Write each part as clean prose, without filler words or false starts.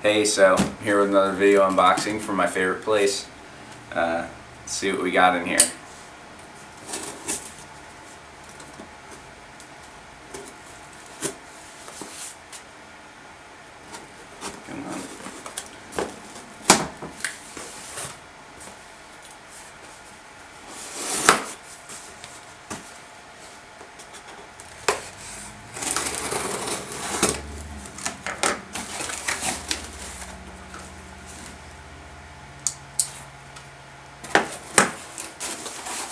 Hey, so I'm here with another video unboxing from my favorite place. Let's see what we got in here. Come on.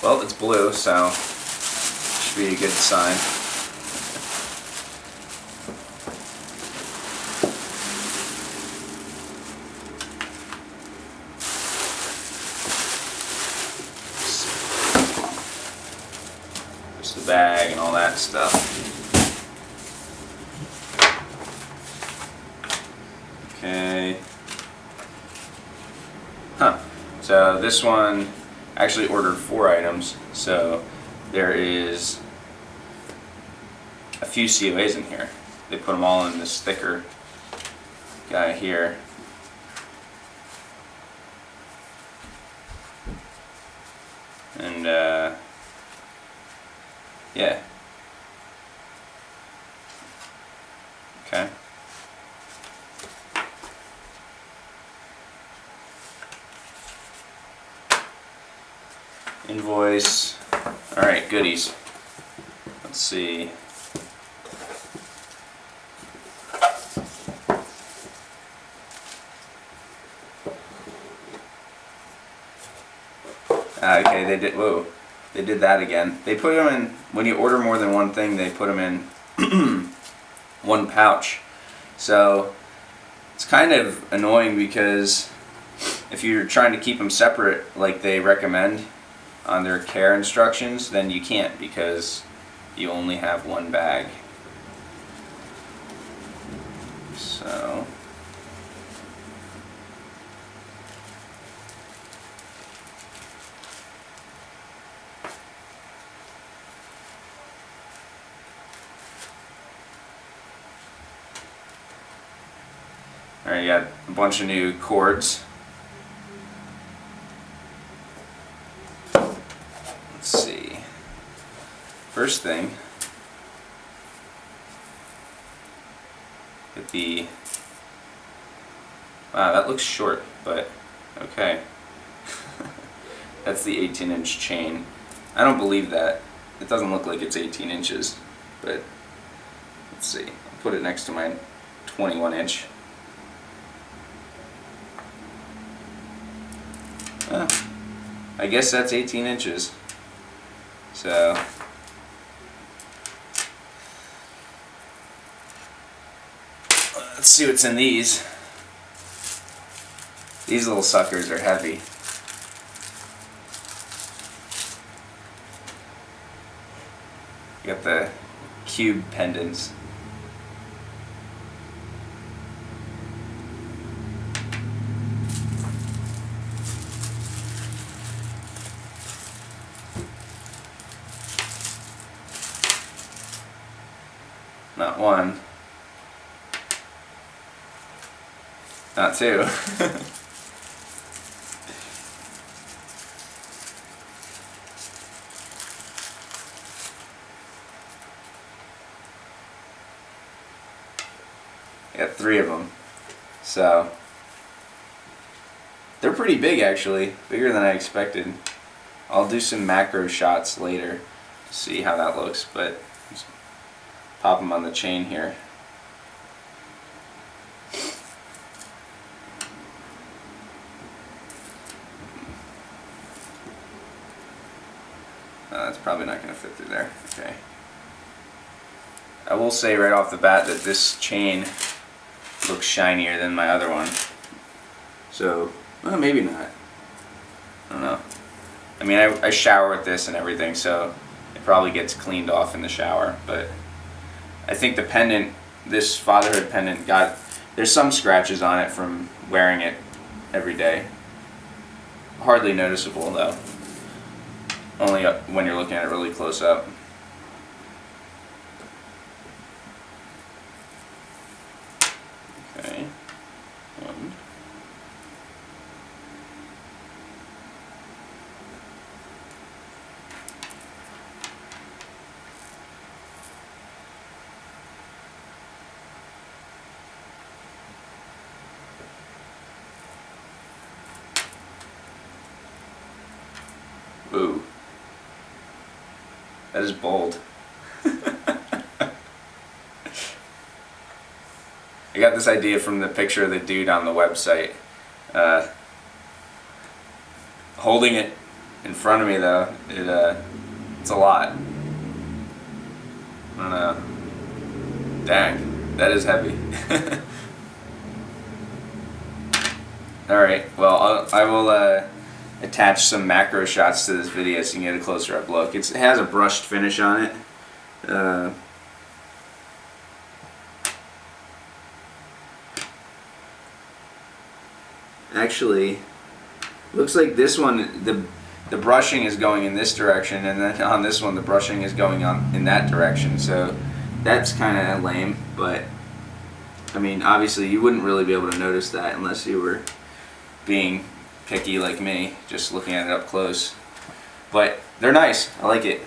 Well, it's blue, so should be a good sign. Just the bag and all that stuff. Okay. So this one actually ordered 4 items, so there is a few COAs in here. They put them all in this thicker guy here. And yeah. Okay. Invoice. Alright, goodies. Let's see. Okay, they did. Whoa, they did that again. They put them in, when you order more than one thing, they put them in one pouch. So it's kind of annoying because if you're trying to keep them separate like they recommend on their care instructions, then you can't because you only have one bag. So alright, you got a bunch of new cords. Let's see. First thing, get the, wow, that looks short, but okay. That's the 18-inch chain. I don't believe that. It doesn't look like it's 18 inches, but let's see. I'll put it next to my 21-inch. I guess that's 18 inches. So let's see what's in these. These little suckers are heavy. You got the cube pendants. Not one. Not two. I got 3 of them. So they're pretty big actually, bigger than I expected. I'll do some macro shots later to see how that looks, but just pop them on the chain here. That's probably not going to fit through there. Okay. I will say right off the bat that this chain looks shinier than my other one. So, well, maybe not. I don't know. I mean, I shower with this and everything, so it probably gets cleaned off in the shower. But I think the pendant, this fatherhood pendant, there's some scratches on it from wearing it every day. Hardly noticeable though. Only when you're looking at it really close up. Okay. That is bold. I got this idea from the picture of the dude on the website. Holding it in front of me though, it's a lot. I don't know. Dang, that is heavy. Alright, well I will attach some macro shots to this video so you can get a closer up look. It has a brushed finish on it. Actually, looks like this one, the brushing is going in this direction, and then on this one the brushing is going on in that direction. So that's kind of lame, but I mean, obviously you wouldn't really be able to notice that unless you were being picky like me, just looking at it up close. But they're nice. I like it.